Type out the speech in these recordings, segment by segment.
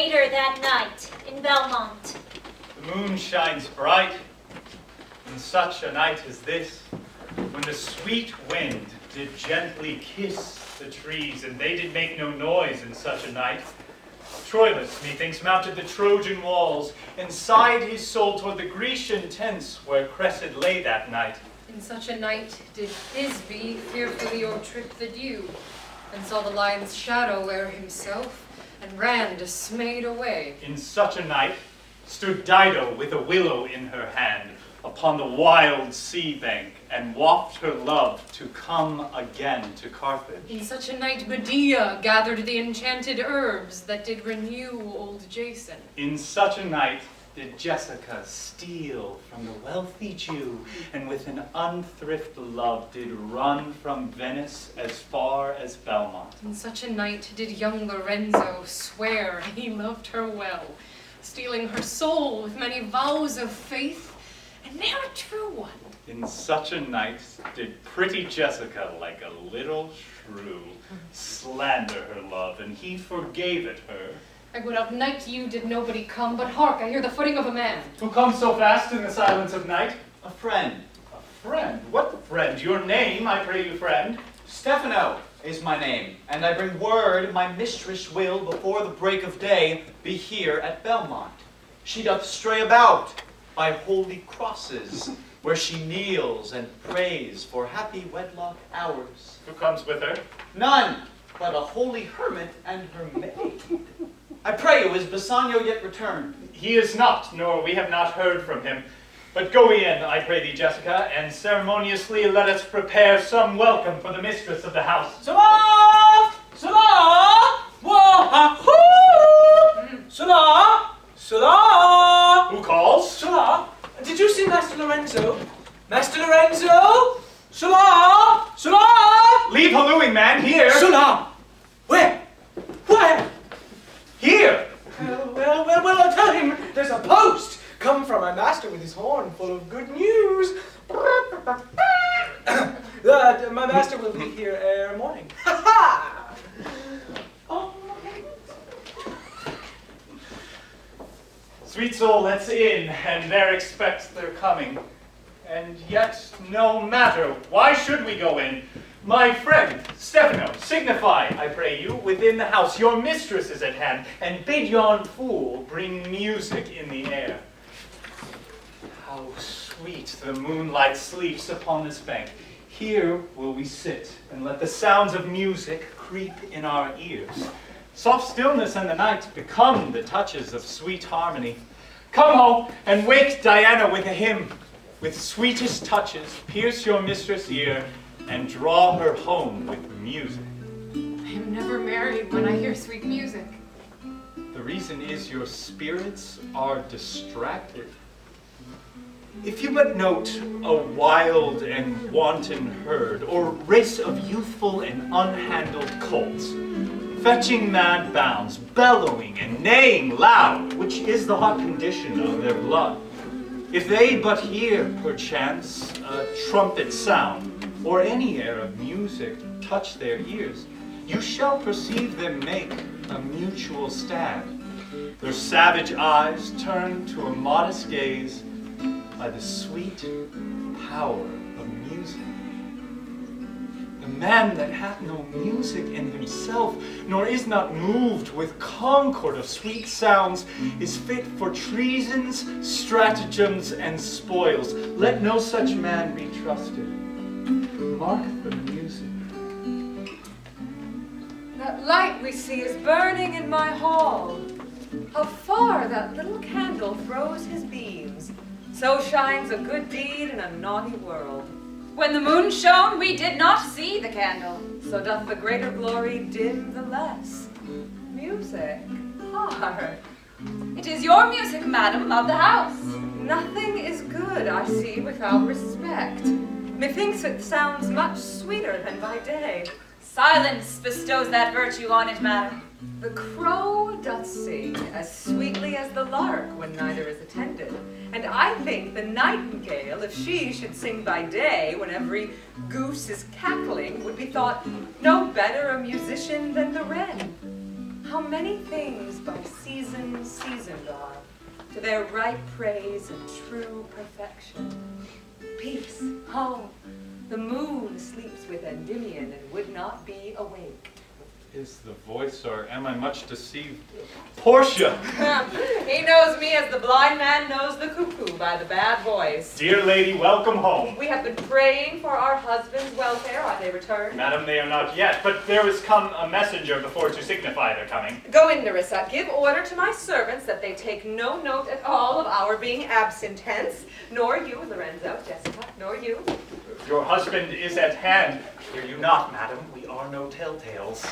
later that night in Belmont. The moon shines bright in such a night as this, when the sweet wind did gently kiss the trees, and they did make no noise in such a night. Troilus, methinks, mounted the Trojan walls, and sighed his soul toward the Grecian tents where Cressid lay that night. In such a night did Thisbe fearfully o'ertrip the dew, and saw the lion's shadow wear himself, and ran dismayed away. In such a night stood Dido with a willow in her hand upon the wild sea bank, and waft her love to come again to Carthage. In such a night Medea gathered the enchanted herbs that did renew old Jason. In such a night did Jessica steal from the wealthy Jew, and with an unthrift love did run from Venice as far as Belmont. In such a night did young Lorenzo swear he loved her well, stealing her soul with many vows of faith, and ne'er a true one. In such a night did pretty Jessica, like a little shrew, slander her love, and he forgave it her. I would outnight you did nobody come, but hark, I hear the footing of a man. Who comes so fast in the silence of night? A friend. A friend? What friend? Your name, I pray you, friend? Stephano is my name, and I bring word my mistress will, before the break of day, be here at Belmont. She doth stray about by holy crosses, where she kneels and prays for happy wedlock hours. Who comes with her? None but a holy hermit and her maid. I pray you, is Bassanio yet returned? He is not, nor we have not heard from him. But go in, I pray thee, Jessica, and ceremoniously let us prepare some welcome for the mistress of the house. Salah! Salah! Wah-ha-hoo! Salah! Salah! Who calls? Salah! Did you see Master Lorenzo? Master Lorenzo! Salah! Salah! Leave hallooing, man, here! Salah! Where? Where? Here! Well, I'll tell him there's a post come from my master with his horn full of good news. That my master will be here ere morning. Ha ha! Oh. Sweet soul, let's in, and there expect their coming. And yet, no matter, why should we go in? My friend, Stephano, signify, I pray you, within the house your mistress is at hand, and bid yon fool bring music in the air. How sweet the moonlight sleeps upon this bank. Here will we sit, and let the sounds of music creep in our ears. Soft stillness and the night become the touches of sweet harmony. Come home, and wake Diana with a hymn. With sweetest touches, pierce your mistress' ear, and draw her home with music. I am never married when I hear sweet music. The reason is your spirits are distracted. If you but note a wild and wanton herd, or race of youthful and unhandled colts, fetching mad bounds, bellowing and neighing loud, which is the hot condition of their blood, if they but hear, perchance, a trumpet sound, or any air of music touch their ears, you shall perceive them make a mutual stand, their savage eyes turn to a modest gaze by the sweet power of music. The man that hath no music in himself, nor is not moved with concord of sweet sounds, is fit for treasons, stratagems, and spoils. Let no such man be trusted. Mark the music. That light we see is burning in my hall. How far that little candle throws his beams. So shines a good deed in a naughty world. When the moon shone, we did not see the candle. So doth the greater glory dim the less. Music, hard. It is your music, madam, of the house. Nothing is good, I see, without respect. Methinks it sounds much sweeter than by day. Silence bestows that virtue on it, madam. The crow doth sing as sweetly as the lark when neither is attended. And I think the nightingale, if she should sing by day when every goose is cackling, would be thought no better a musician than the wren. How many things by season seasoned are, to their ripe praise and true perfection. Peace, oh, the moon sleeps with Endymion and would not be awake. Is the voice, or am I much deceived? Portia! He knows me as the blind man knows the cuckoo by the bad voice. Dear lady, welcome home. We have been praying for our husband's welfare. Are they returned? Madam, they are not yet, but there is come a messenger before to signify their coming. Go in, Nerissa. Give order to my servants that they take no note at all of our being absent hence, nor you, Lorenzo, Jessica, nor you. Your husband is at hand. Fear you not, madam, we are no telltales.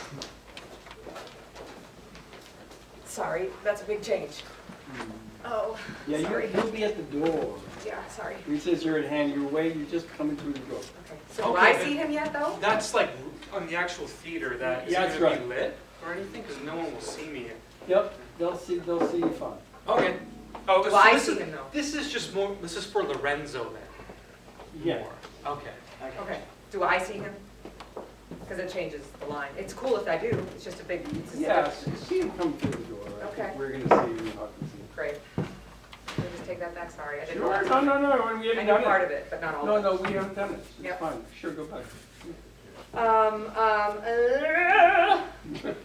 Sorry, that's a big change. Oh, Yeah, sorry. you'll be at the door. Yeah, sorry. He says you're at hand, you're away, you're just coming through the door. Okay. So do Okay, I then- see him yet, though? That's like on the actual theater. That is Yeah, it that's gonna right. be lit or anything? Because no one will see me. Yep, they'll see you fine. Okay. Oh, Do so I this see is, him, though? this is just more. This is for Lorenzo then. Yeah. More. Okay. Okay. Do I see him? Because it changes the line. It's cool if I do. It's just a big... Yeah, see him come through the door. I think Okay. we're gonna see you, not to see. Great. Can I just take that back? Sorry, I didn't Sure, know. no, when we I haven't know done part it. of it, but not all No, of it. no, we haven't done it. It's Yep. fine, sure, go back.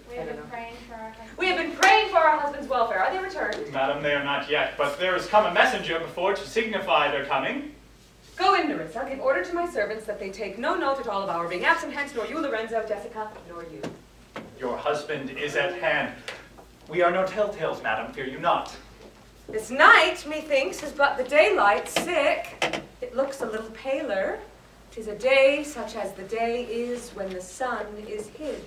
We have been praying for our husband. We have been praying for our husband's welfare. Are they returned? Madam, they are not yet, but there is come a messenger before to signify their coming. Go in, Nerissa. Give order to my servants that they take no note at all of our being absent hence, nor you, Lorenzo, Jessica, nor you. Your husband is at hand. We are no telltales, madam, fear you not. This night, methinks, is but the daylight sick. It looks a little paler. 'Tis a day such as the day is when the sun is hid.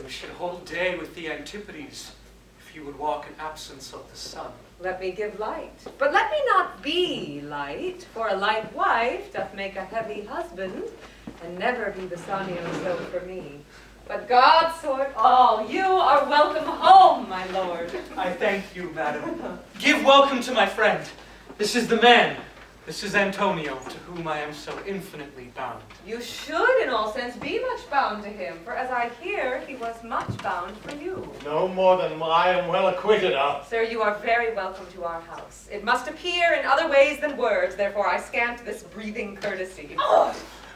We should hold day with the Antipodes, if you would walk in absence of the sun. Let me give light, but let me not be light, for a light wife doth make a heavy husband, and never be Bassanio so for me. But God sort all, you are welcome home, my lord. I thank you, madam. Give welcome to my friend. This is the man. This is Antonio, to whom I am so infinitely bound. You should, in all sense, be much bound to him, for as I hear, he was much bound for you. No more than I am well acquitted of. Sir, you are very welcome to our house. It must appear in other ways than words, therefore I scant this breathing courtesy.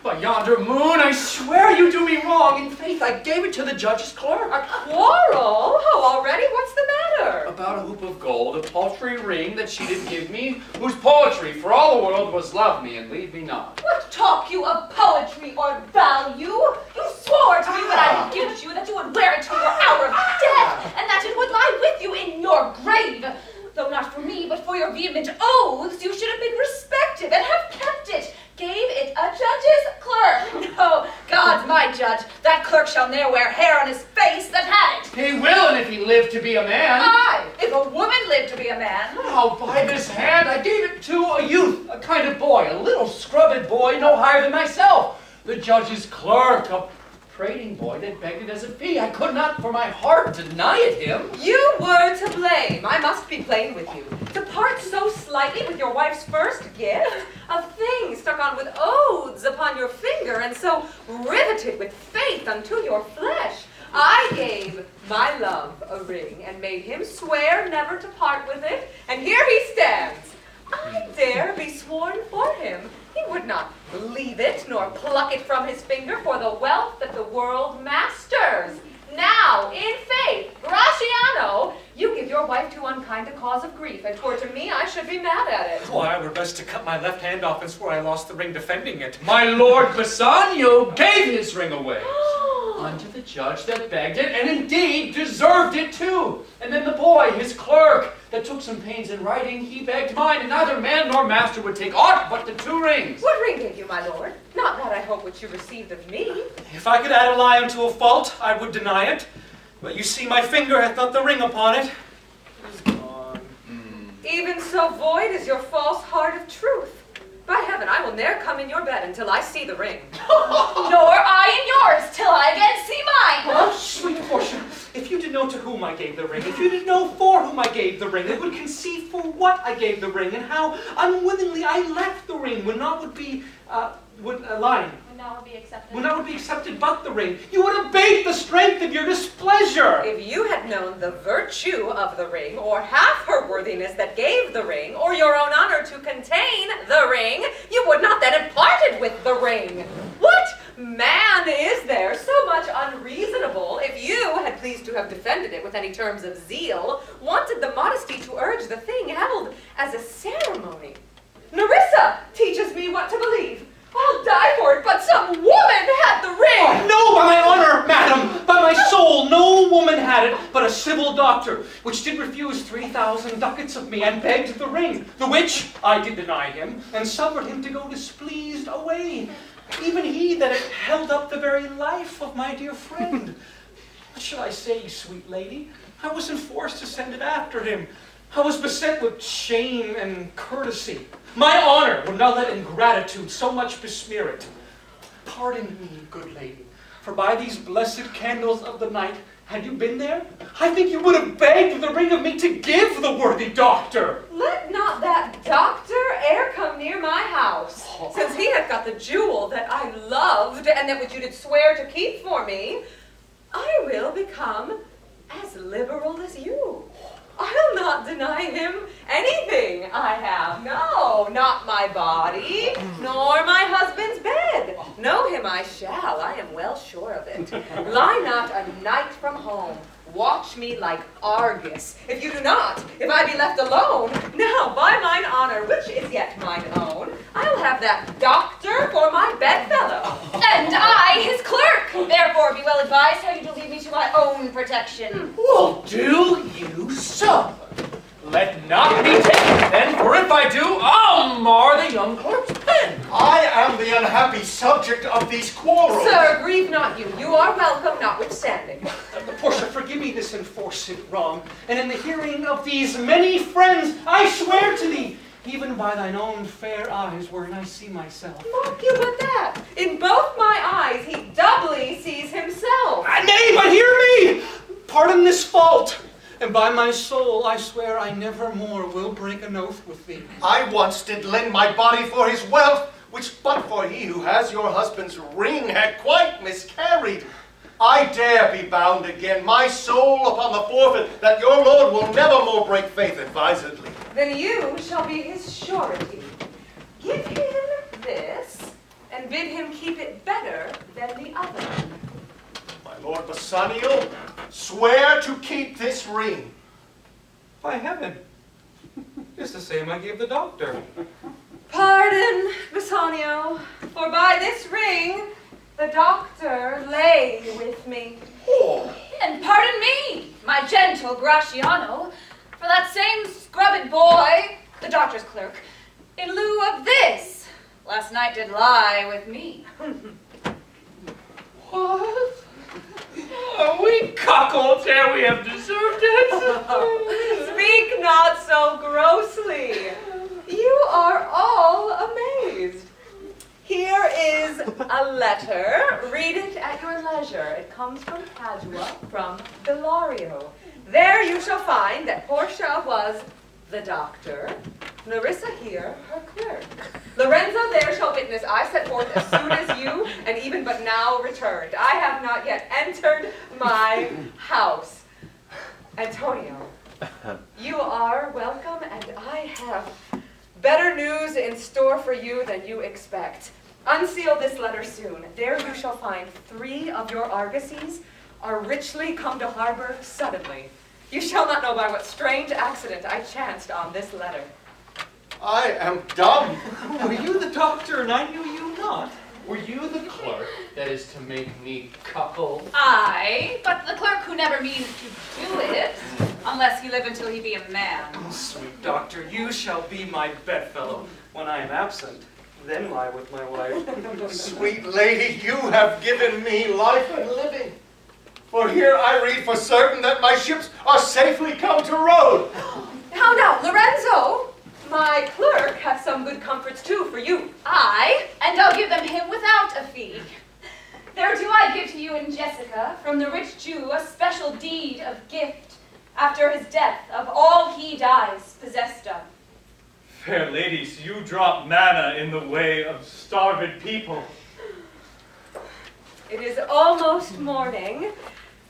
By yonder moon, I swear you do me wrong. In faith, I gave it to the judge's clerk. A quarrel? How already? What's the matter? About a hoop of gold, a paltry ring that she did give me, whose poetry for all the world was love me and leave me not. What talk you of poetry or value? You swore to me when I gift you that you would wear it to your hour of death, and that it would lie with you in your grave. Though not for me, but for your vehement oaths, you should have been respected and have kept it. Gave it a judge's clerk. No, God's my judge. That clerk shall ne'er wear hair on his face that had it. He will, and if he live to be a man. Aye, if a woman lived to be a man. Now, by this hand, I gave it to a youth, a kind of boy, a little scrubbed boy, no higher than myself. The judge's clerk, a prating boy that begged it as a fee. I could not for my heart deny it him. You were to blame. I must be plain with you. To part so slightly with your wife's first gift, a thing stuck on with oaths upon your finger, and so riveted with faith unto your flesh. I gave my love a ring, and made him swear never to part with it, and here he stands. I dare be sworn for him. He would not leave it, nor pluck it from his finger for the wealth that the world masters. Now, in faith, Gratiano, you give your wife too unkind a cause of grief, and for to me I should be mad at it. Why, I were best to cut my left hand off and swore I lost the ring defending it. My lord Bassanio gave his ring away unto the judge that begged it, and indeed deserved it too. And then the boy, his clerk, that took some pains in writing, he begged mine, and neither man nor master would take aught but the 2 rings. What ring gave you, my lord? Not that I hope which you received of me. If I could add a lie unto a fault, I would deny it. But you see, my finger hath not the ring upon it. It is gone. Even so void is your false heart of truth. By heaven, I will ne'er come in your bed until I see the ring. Nor I in yours, till I again see mine. Oh, sweet Portia, if you did know to whom I gave the ring, if you did know for whom I gave the ring, it would conceive for what I gave the ring, and how unwillingly I left the ring when naught would be, lying. When not be accepted. Will not be accepted but the ring. You would abate the strength of your displeasure. If you had known the virtue of the ring, or half her worthiness that gave the ring, or your own honor to contain the ring, you would not then have parted with the ring. What man is there so much unreasonable, if you had pleased to have defended it with any terms of zeal, wanted the modesty to urge the thing held as a ceremony? Nerissa teaches me what to believe. I'll die for it, but some woman had the ring! Oh, no, by my honor, madam, by my soul, no woman had it, but a civil doctor, which did refuse 3,000 ducats of me, and begged the ring, the which I did deny him, and suffered him to go displeased away. Even he that had held up the very life of my dear friend. What shall I say, sweet lady? I was enforced to send it after him. I was beset with shame and courtesy. My honor would not let ingratitude so much besmear it. Pardon me, good lady, for by these blessed candles of the night, had you been there, I think you would have begged the ring of me to give the worthy doctor. Let not that doctor e'er come near my house, since he hath got the jewel that I loved, and that which you did swear to keep for me. I will become as liberal as you. I'll not deny him anything I have. No, not my body, nor my husband's bed. Know him I shall, I am well sure of it. Lie not a night from home. Watch me like Argus. If you do not, if I be left alone, now by mine honor, which is yet mine own, I'll have that doctor for my bedfellow. And I, his clerk. Therefore, be well advised how you to leave me to my own protection. Well, do you so? Let not me take it then, for if I do, I'll mar the young clerk's pen. I am the unhappy subject of these quarrels. Sir, grieve not you. You are welcome notwithstanding. Portia, forgive me this enforced wrong, and in the hearing of these many friends, I swear to thee, even by thine own fair eyes wherein I see myself. Mark you but that. In both my eyes he doubly sees himself. Nay, but hear me! Pardon this fault, and by my soul I swear I never more will break an oath with thee. I once did lend my body for his wealth, which but for he who has your husband's ring had quite miscarried. I dare be bound again, my soul upon the forfeit, that your lord will never more break faith advisedly. Then you shall be his surety. Give him this, and bid him keep it better than the other. My lord Bassanio, swear to keep this ring. By heaven, it's the same I gave the doctor. Pardon, Bassanio, for by this ring the doctor lay with me. And pardon me, my gentle Gratiano, for that same scrubbed boy, the doctor's clerk, in lieu of this, last night did lie with me. What? Are we cuckolds ere we have deserved it? Speak not so grossly. You are all amazed. Here is a letter. Read it at your leisure. It comes from Padua, from Bellario. There you shall find that Portia was the doctor, Nerissa here, her clerk. Lorenzo there shall witness I set forth as soon as you, and even but now returned. I have not yet entered my house. Antonio, you are welcome, and I have better news in store for you than you expect. Unseal this letter soon. There you shall find 3 of your argosies are richly come to harbor suddenly. You shall not know by what strange accident I chanced on this letter. I am dumb. Were you the doctor and I knew you not? Were you the clerk that is to make me cuckold? Aye, but the clerk who never means to do it, unless he live until he be a man. Sweet doctor, you shall be my bedfellow when I am absent. Then lie with my wife. Sweet lady, you have given me life and living. For here I read for certain that my ships are safely come to road. How now, Lorenzo? My clerk hath some good comforts too for you. Aye, and I'll give them him without a fee. There do I give to you and Jessica, from the rich Jew, a special deed of gift, after his death, of all he dies possessed of. Fair ladies, you drop manna in the way of starved people. It is almost morning,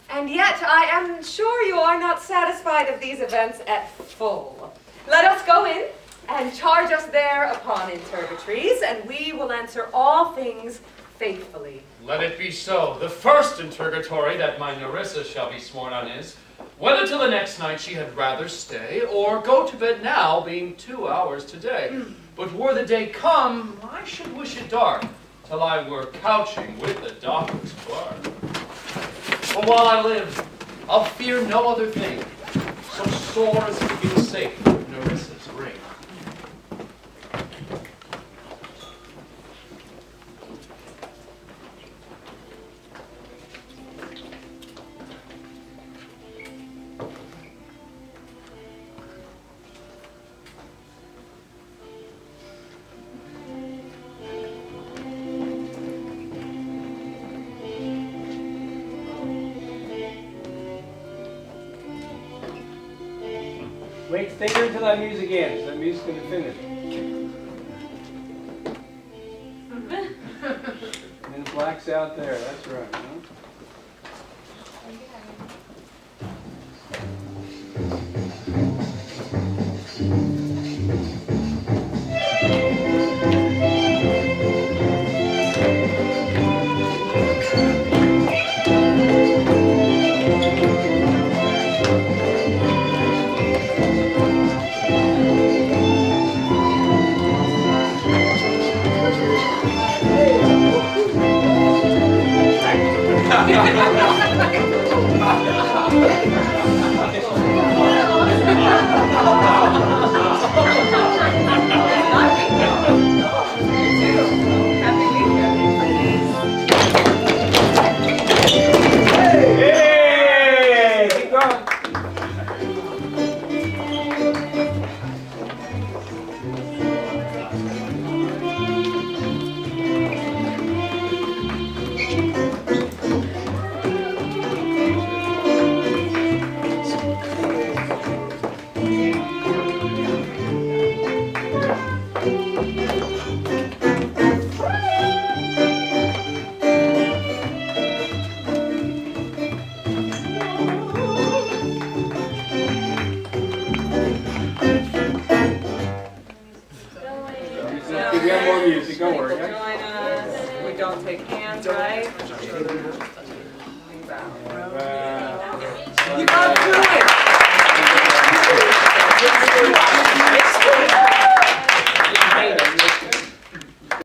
and yet I am sure you are not satisfied of these events at full. Let us go in and charge us there upon interrogatories, and we will answer all things faithfully. Let it be so. The first interrogatory that my Nerissa shall be sworn on is, whether till the next night she had rather stay, or go to bed now, being 2 hours today. But were the day come, I should wish it dark, till I were couching with the doctor's clerk. For while I live, I'll fear no other thing, so sore as to be safe with Nerissa's ring. Wait, stay here until that music ends. That music's going to finish. And then it blacks out there. That's right. Huh? Hey! Keep going. We got more music. Don't worry. Join us. We don't take hands, right? We bow. Wow. You got through